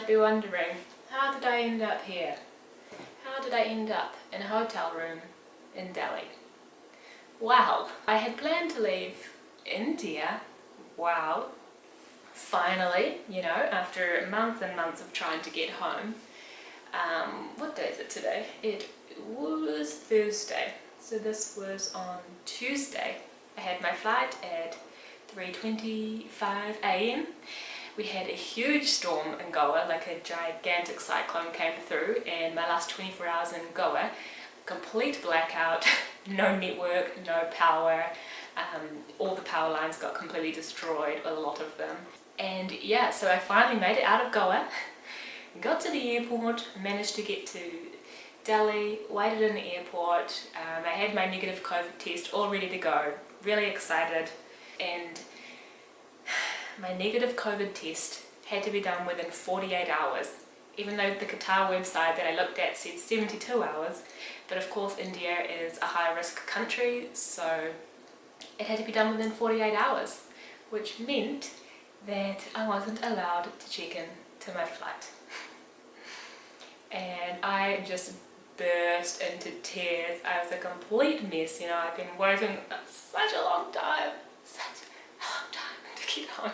be wondering, how did I end up here? How did I end up in a hotel room in Delhi? Well, I had planned to leave India, wow, finally, you know, after months and months of trying to get home. What day is it today? It was Thursday, so this was on Tuesday. I had my flight at 3:25 AM. We had a huge storm in Goa, like a gigantic cyclone came through, and my last 24 hours in Goa, complete blackout, no network, no power, all the power lines got completely destroyed, a lot of them. And yeah, so I finally made it out of Goa, got to the airport, managed to get to Delhi, waited in the airport. I had my negative COVID test all ready to go, really excited, and my negative COVID test had to be done within 48 hours, even though the Qatar website that I looked at said 72 hours, but of course India is a high-risk country, so it had to be done within 48 hours, which meant that I wasn't allowed to check in to my flight. And I just burst into tears. I was a complete mess, you know. I've been waiting such a long time to get home.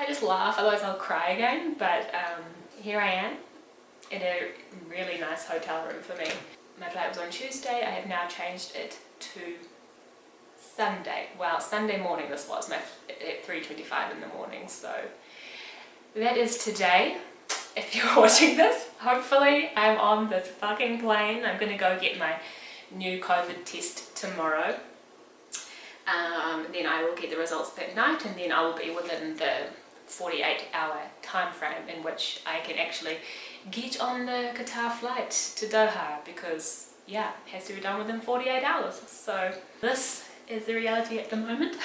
I just laugh, otherwise I'll cry again, but here I am in a really nice hotel room for me. My flight was on Tuesday. I have now changed it to Sunday. Well, Sunday morning this was, at 3:25 in the morning, so that is today. If you're watching this, hopefully I'm on this fucking plane. I'm gonna go get my new COVID test tomorrow. Then I will get the results that night, and then I will be within the 48-hour time frame in which I can actually get on the Qatar flight to Doha, because yeah, it has to be done within 48 hours. So this is the reality at the moment.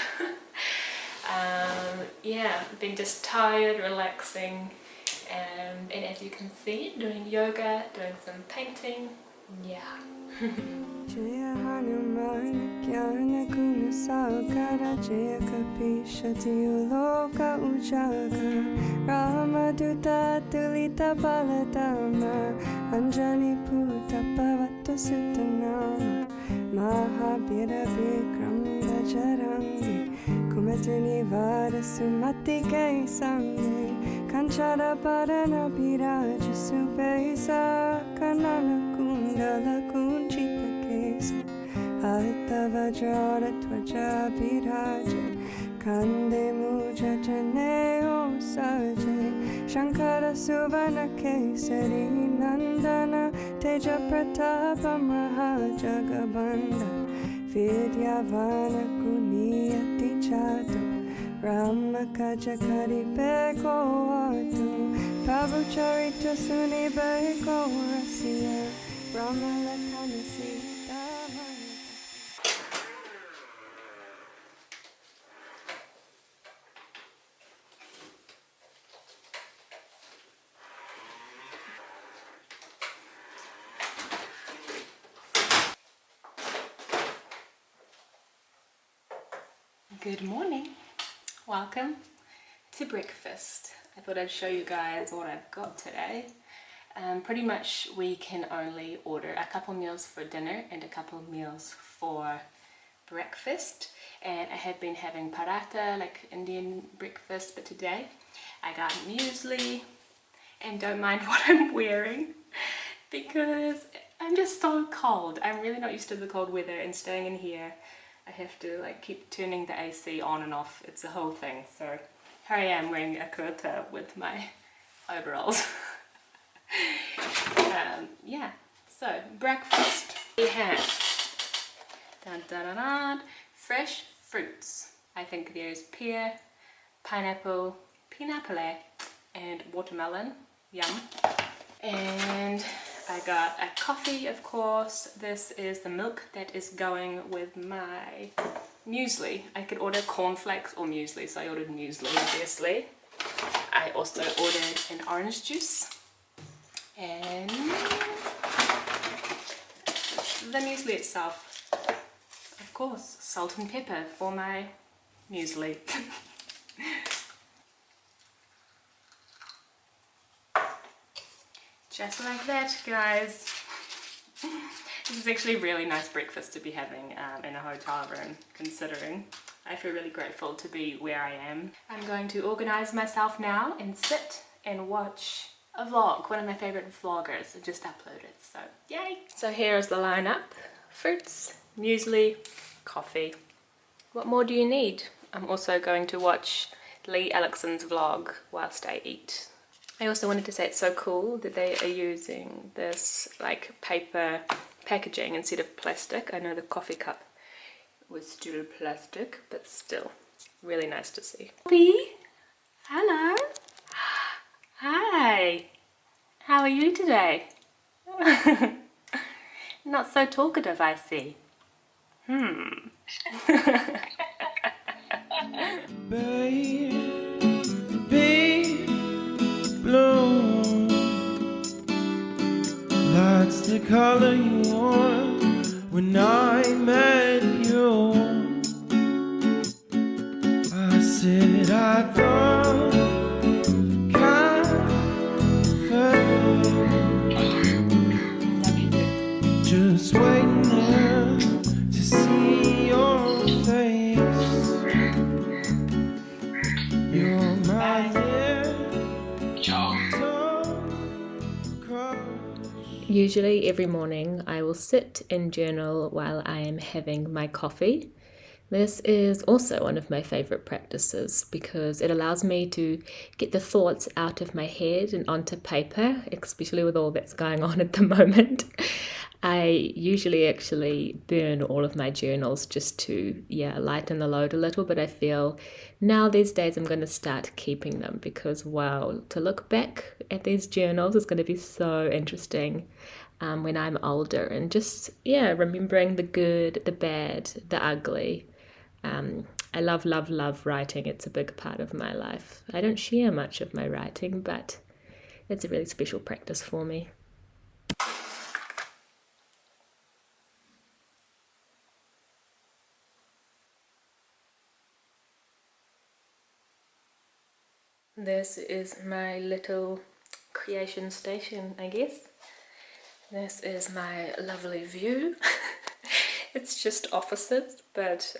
Yeah, I've been just tired, relaxing, and as you can see, doing yoga, doing some painting, yeah. Jaya Hanuman Jnana Guna Sagara Jaya Kapishati Loka Ujaga Ramaduta Tulita Baladama Anjani Puta Pavata Suttanama Mahabhira Vikram Bajarangi Kumatini Vada Sumati Kai Sangi Kanchara Parana Biraja Subesa Kanana Kundala Kunchita Kesa Haita Vajra Tvaja Biraja Kande Muja Janeo Saje Shankara Suvana Kesari Nandana Teja Pratapa Mahajagabanda Vidyavana Kuniyati Chato Rama Kaja Kari Beko Atu Prabhu Charita Suni Beko Rasya Rama Lakana Sita Good morning. Welcome to breakfast. I thought I'd show you guys what I've got today. Pretty much we can only order a couple meals for dinner and a couple meals for breakfast, and I have been having paratha, like Indian breakfast, but today I got muesli, and don't mind what I'm wearing because I'm just so cold. I'm really not used to the cold weather, and staying in here I have to like keep turning the AC on and off. It's a whole thing. So here I am wearing a kurta with my overalls. Yeah, so breakfast. We have fresh fruits. I think there's pear, pineapple, and watermelon. Yum. And I got a coffee, of course. This is the milk that is going with my muesli. I could order cornflakes or muesli, so I ordered muesli, obviously. I also ordered an orange juice and the muesli itself. Of course, salt and pepper for my muesli. Just like that, guys. This is actually a really nice breakfast to be having in a hotel room, considering I feel really grateful to be where I am. I'm going to organize myself now and sit and watch a vlog, one of my favorite vloggers, and just upload it, so yay! So here's the lineup: fruits, muesli, coffee. What more do you need? I'm also going to watch Lee Alexon's vlog whilst I eat. I also wanted to say it's so cool that they are using this like paper packaging instead of plastic. I know the coffee cup was still plastic, but still really nice to see. Poppy, hello. Hi. How are you today? Not so talkative, I see. Baby blue, that's the color you wore when I met you. I said I thought just waiting there to see your face. You're my little crush. Usually every morning I will sit and journal while I am having my coffee. This is also one of my favorite practices because it allows me to get the thoughts out of my head and onto paper, especially with all that's going on at the moment. I usually actually burn all of my journals just to, lighten the load a little, but I feel now these days I'm going to start keeping them because, wow, to look back at these journals is going to be so interesting when I'm older, and just, remembering the good, the bad, the ugly. I love writing. It's a big part of my life. I don't share much of my writing, but it's a really special practice for me. This is my little creation station, I guess. This is my lovely view. It's just offices, but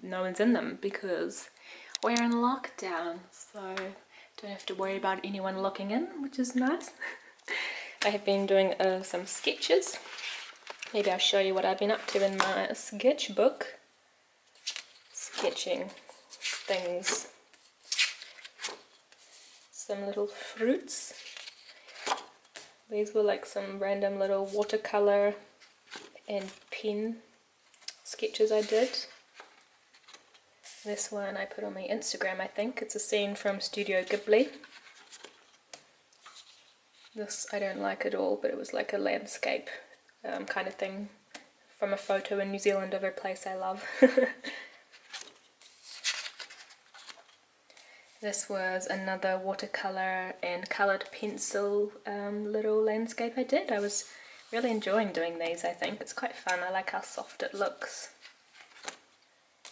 no one's in them because we're in lockdown, so don't have to worry about anyone looking in, which is nice. I have been doing some sketches. Maybe I'll show you what I've been up to in my sketchbook. Sketching things. Some little fruits. These were like some random little watercolor and pen sketches I did. This one I put on my Instagram, I think. It's a scene from Studio Ghibli. This I don't like at all, but it was like a landscape kind of thing from a photo in New Zealand of a place I love. This was another watercolor and colored pencil little landscape I did. I was really enjoying doing these, I think. It's quite fun. I like how soft it looks.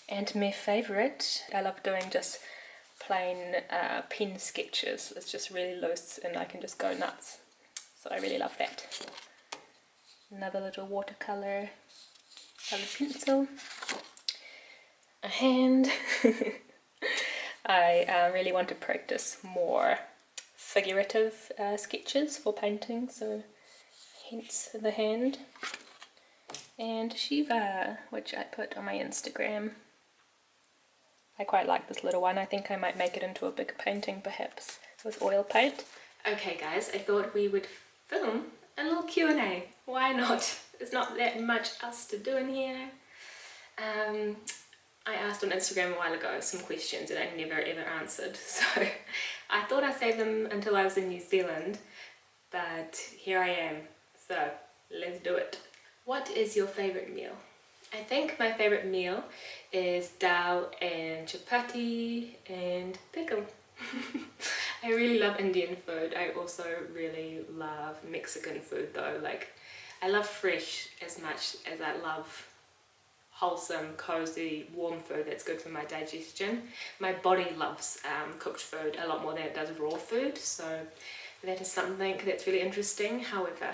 And my favorite, I love doing just plain pen sketches. It's just really loose and I can just go nuts. So I really love that. Another little watercolor colored pencil. A hand. I really want to practice more figurative sketches for painting, so hence the hand. And Shiva, which I put on my Instagram. I quite like this little one. I think I might make it into a big painting perhaps with oil paint. Okay guys, I thought we would film a little Q&A. Why not? There's not that much else to do in here. I asked on Instagram a while ago some questions that I never ever answered, so I thought I'd save them until I was in New Zealand, but here I am, so let's do it. What is your favourite meal? I think my favourite meal is dal and chapati and pickle. I really love Indian food. I also really love Mexican food though. Like, I love fresh as much as I love wholesome, cozy, warm food that's good for my digestion. My body loves cooked food a lot more than it does raw food, so That is something that's really interesting. However,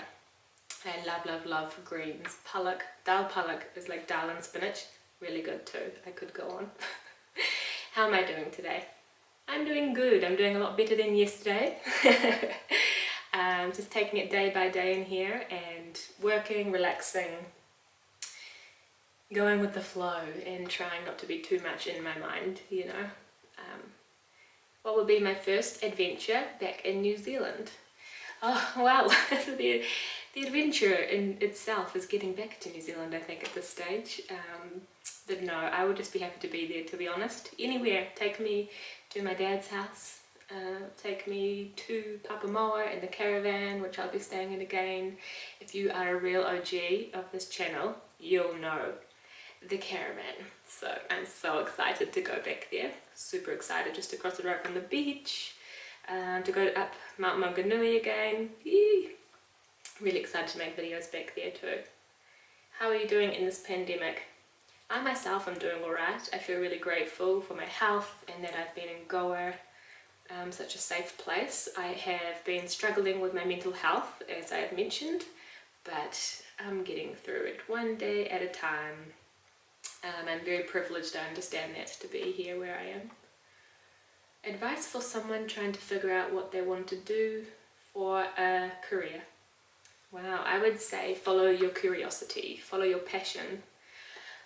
I love greens. Dal palak is like dal and spinach. Really good too. I could go on. How am I doing today? I'm doing good. I'm doing a lot better than yesterday. Just taking it day by day in here and working, relaxing, going with the flow and trying not to be too much in my mind, you know. What will be my first adventure back in New Zealand? Oh wow, the adventure in itself is getting back to New Zealand, I think, at this stage. But no, I would just be happy to be there, to be honest. Anywhere. Take me to my dad's house, take me to Papamoa in the caravan, which I'll be staying in again. If you are a real OG of this channel, you'll know the caravan. So I'm so excited to go back there. Super excited, just to cross the road from the beach, to go up Mount Maunganui again. Yee. Really excited to make videos back there too. How are you doing in this pandemic? I myself am doing alright. I feel really grateful for my health and that I've been in Goa, such a safe place. I have been struggling with my mental health, as I have mentioned, but I'm getting through it one day at a time. I'm very privileged, I understand that, to be here where I am. Advice for someone trying to figure out what they want to do for a career. Wow, I would say follow your curiosity, follow your passion.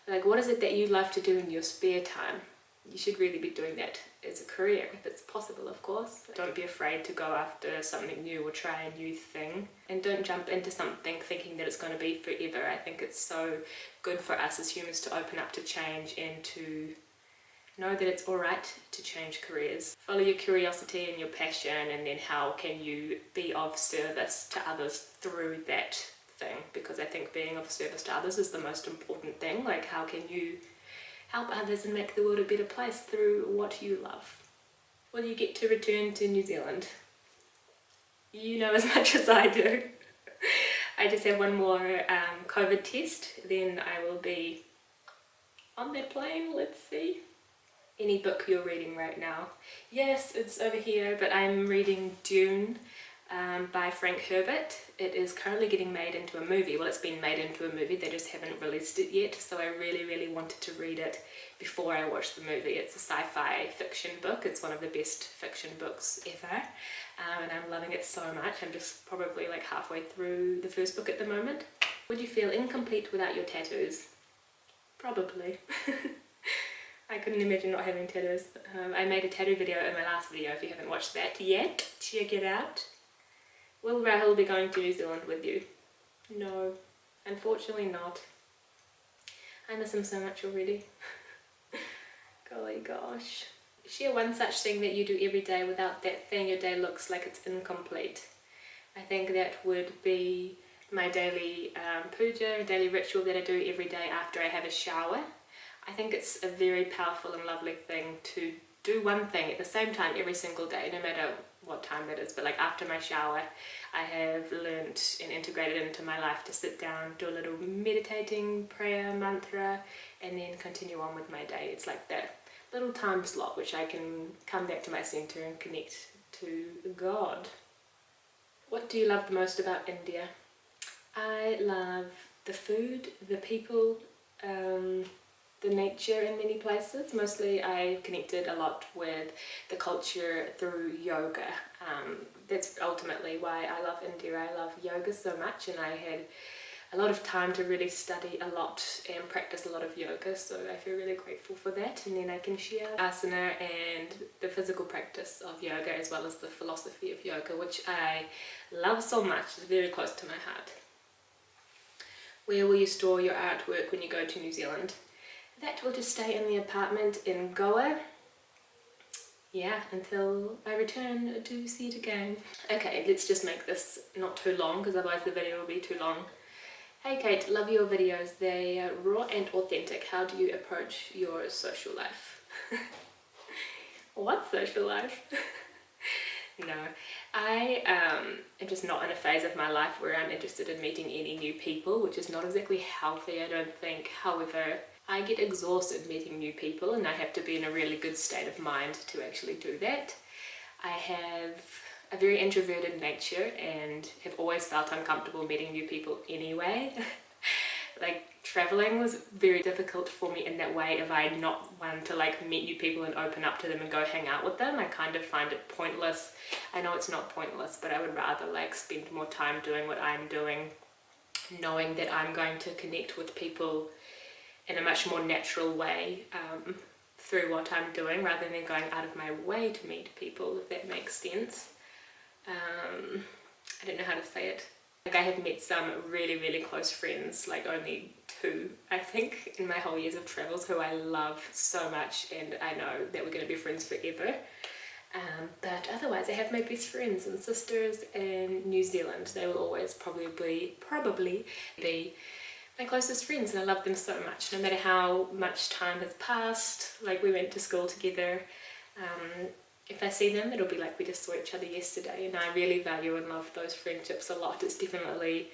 Like, what is it that you love to do in your spare time? You should really be doing that as a career, if it's possible, of course. Don't be afraid to go after something new or try a new thing. And don't jump into something thinking that it's going to be forever. I think it's so good for us as humans to open up to change and to know that it's alright to change careers. Follow your curiosity and your passion, and then how can you be of service to others through that thing, because I think being of service to others is the most important thing. Like, how can you help others and make the world a better place through what you love? Will you get to return to New Zealand? You know as much as I do. I just have one more COVID test, then I will be on that plane. Let's see. Any book you're reading right now? Yes, it's over here, but I'm reading Dune by Frank Herbert. It is currently getting made into a movie. Well, it's been made into a movie, they just haven't released it yet, so I really wanted to read it before I watched the movie. It's a sci-fi fiction book. It's one of the best fiction books ever, and I'm loving it so much. I'm just probably like halfway through the first book at the moment. Would you feel incomplete without your tattoos? Probably. I couldn't imagine not having tattoos. I made a tattoo video in my last video. If you haven't watched that yet, check it out. Will Rahul be going to New Zealand with you? No, unfortunately not. I miss him so much already. Golly gosh. Share one such thing that you do every day. Without that thing, your day looks like it's incomplete. I think that would be my daily puja, daily ritual that I do every day after I have a shower. I think it's a very powerful and lovely thing to do one thing at the same time every single day, no matter what time that is. But like after my shower, I have learned and integrated into my life to sit down, do a little meditating, prayer, mantra, and then continue on with my day. It's like that little time slot which I can come back to my center and connect to God. What do you love the most about India? I love the food, the people, the nature in many places. Mostly I connected a lot with the culture through yoga. That's ultimately why I love India. I love yoga so much, and I had a lot of time to really study a lot and practice a lot of yoga, so I feel really grateful for that. And then I can share asana and the physical practice of yoga as well as the philosophy of yoga, which I love so much. It's very close to my heart. Where will you store your artwork when you go to New Zealand? That will just stay in the apartment in Goa, yeah, until I return to see it again. Okay, let's just make this not too long, because otherwise the video will be too long. Hey Kate, love your videos. They are raw and authentic. How do you approach your social life? What social life? No, I am just not in a phase of my life where I'm interested in meeting any new people, which is not exactly healthy, I don't think. However, I get exhausted meeting new people, and I have to be in a really good state of mind to actually do that. I have a very introverted nature and have always felt uncomfortable meeting new people anyway. Like traveling was very difficult for me in that way. If I'm not one to like meet new people and open up to them and go hang out with them, I kind of find it pointless. I know it's not pointless, but I would rather like spend more time doing what I'm doing, knowing that I'm going to connect with people in a much more natural way through what I'm doing, rather than going out of my way to meet people, if that makes sense. I don't know how to say it. Like I have met some really close friends, like only 2 I think in my whole years of travels, who I love so much, and I know that we're going to be friends forever. But otherwise I have my best friends and sisters in New Zealand. They will always probably be my closest friends, and I love them so much, no matter how much time has passed. Like we went to school together. If I see them, it'll be like we just saw each other yesterday, and I really value and love those friendships a lot. It's definitely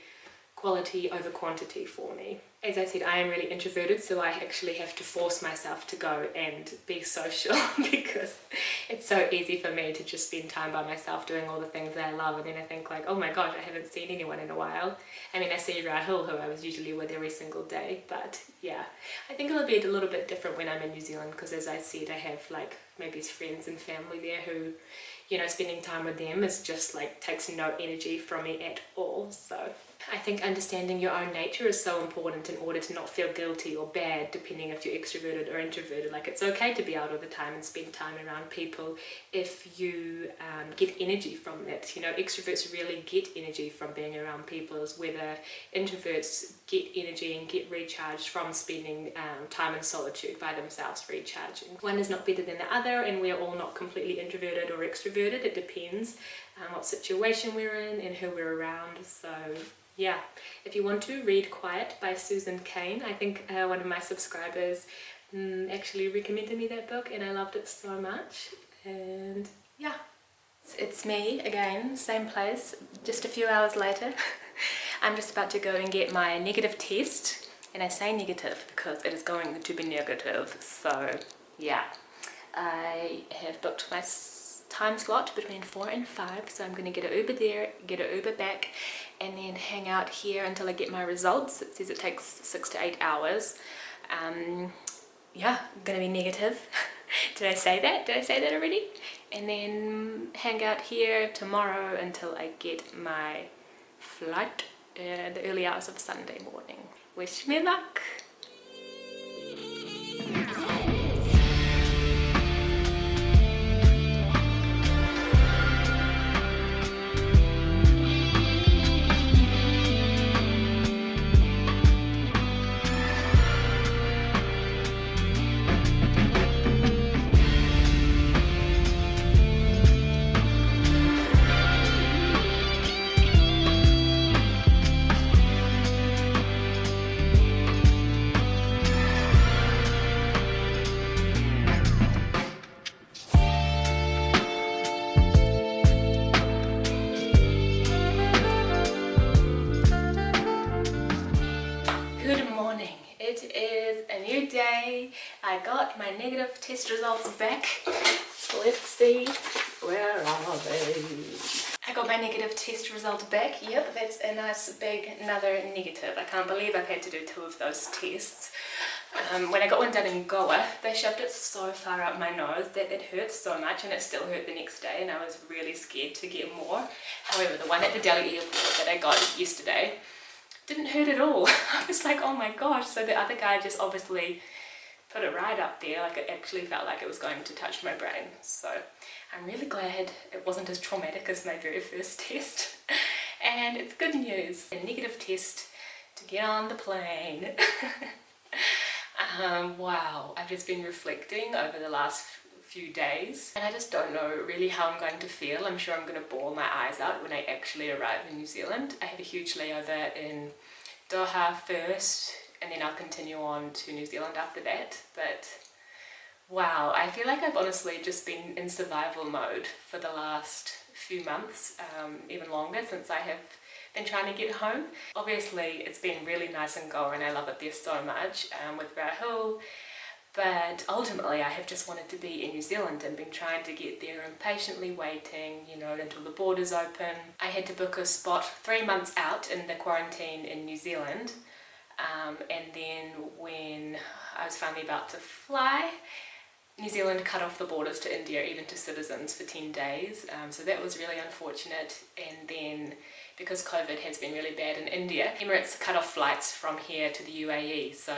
quality over quantity for me. As I said, I am really introverted, so I actually have to force myself to go and be social because it's so easy for me to just spend time by myself doing all the things that I love, and then I think like, oh my gosh, I haven't seen anyone in a while. I mean, I see Rahul, who I was usually with every single day, but yeah, I think it'll be a little bit different when I'm in New Zealand, because as I said, I have like my best friends and family there who, you know, spending time with them is just like takes no energy from me at all. So I think understanding your own nature is so important in order to not feel guilty or bad depending if you're extroverted or introverted. Like it's okay to be out all the time and spend time around people if you get energy from it. You know, extroverts really get energy from being around people, as whether introverts get energy and get recharged from spending time in solitude by themselves, recharging. One is not better than the other, and we're all not completely introverted or extroverted. It depends what situation we're in and who we're around. So yeah, if you want to read Quiet by Susan Cain, I think one of my subscribers actually recommended me that book, and I loved it so much. And yeah, it's me again, same place, just a few hours later. I'm just about to go and get my negative test, and I say negative because it is going to be negative. So yeah, I have booked my time slot between 4 and 5, so I'm going to get an Uber there, get an Uber back, and then hang out here until I get my results. It says it takes 6 to 8 hours. Yeah, I'm going to be negative. Did I say that? Did I say that already? And then hang out here tomorrow until I get my flight the early hours of Sunday morning. Wish me luck. I got my negative test results back. Let's see, where are they? I got my negative test results back. Yep, that's a nice big another negative. I can't believe I've had to do 2 of those tests. When I got one done in Goa, they shoved it so far up my nose that it hurt so much, and it still hurt the next day, and I was really scared to get more. However, the one at the Delhi airport that I got yesterday didn't hurt at all. I was like, oh my gosh. So the other guy just obviously put it right up there, like it actually felt like it was going to touch my brain. So I'm really glad it wasn't as traumatic as my very first test. And it's good news. A negative test to get on the plane. Wow, I've just been reflecting over the last few days, and I just don't know really how I'm going to feel. I'm sure I'm going to bawl my eyes out when I actually arrive in New Zealand. I have a huge layover in Doha first, and then I'll continue on to New Zealand after that. But wow, I feel like I've honestly just been in survival mode for the last few months, even longer, since I have been trying to get home. Obviously it's been really nice in Goa and I love it there so much with Rahul, But ultimately I have just wanted to be in New Zealand and been trying to get there and patiently waiting, you know, until the borders open. I had to book a spot 3 months out in the quarantine in New Zealand, and then when I was finally about to fly, New Zealand cut off the borders to India, even to citizens, for 10 days. So that was really unfortunate. And then because COVID has been really bad in India, Emirates cut off flights from here to the UAE. So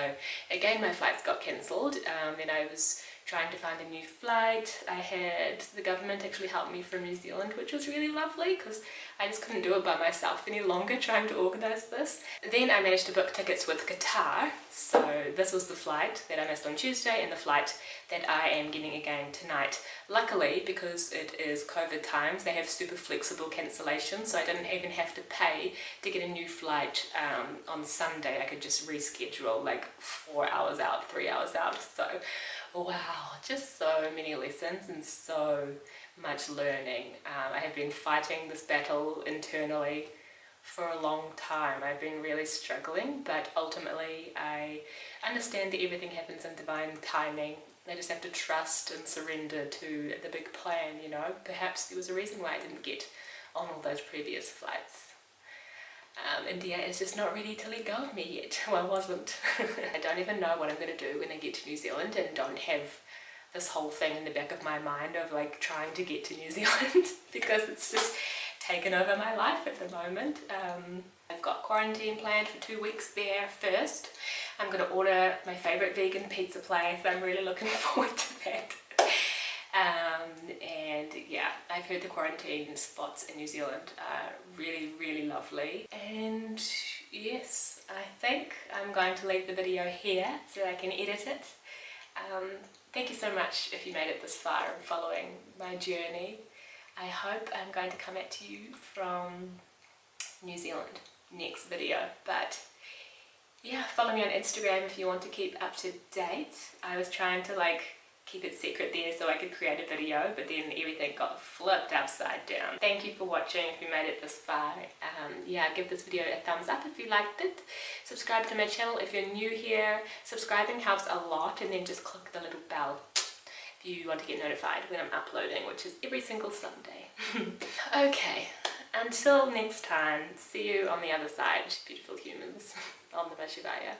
again, my flights got cancelled. Then I was trying to find a new flight. I had the government actually help me from New Zealand, which was really lovely because I just couldn't do it by myself any longer trying to organise this. Then I managed to book tickets with Qatar. So this was the flight that I missed on Tuesday and the flight that I am getting again tonight. Luckily, because it is COVID times, they have super flexible cancellations, so I didn't even have to pay to get a new flight on Sunday. I could just reschedule like 4 hours out, 3 hours out. So wow, just so many lessons and so much learning. I have been fighting this battle internally for a long time. I've been really struggling, but ultimately I understand that everything happens in divine timing. I just have to trust and surrender to the big plan, you know. Perhaps there was a reason why I didn't get on all those previous flights. India is just not ready to let go of me yet. Well, I wasn't. I don't even know what I'm going to do when I get to New Zealand and don't have this whole thing in the back of my mind of like trying to get to New Zealand because it's just taken over my life at the moment. I've got quarantine planned for 2 weeks there first. I'm going to order my favourite vegan pizza place. I'm really looking forward to that. And yeah, I've heard the quarantine spots in New Zealand are really, really lovely. And yes, I think I'm going to leave the video here so I can edit it. Thank you so much if you made it this far and following my journey. I hope I'm going to come at you from New Zealand next video. But yeah, follow me on Instagram if you want to keep up to date. I was trying to like keep it secret there so I could create a video, but then everything got flipped upside down. Thank you for watching if you made it this far. Yeah, give this video a thumbs up if you liked it. Subscribe to my channel if you're new here. Subscribing helps a lot, and then just click the little bell if you want to get notified when I'm uploading, which is every single Sunday. Okay, until next time, see you on the other side, beautiful humans, on the Shivaya.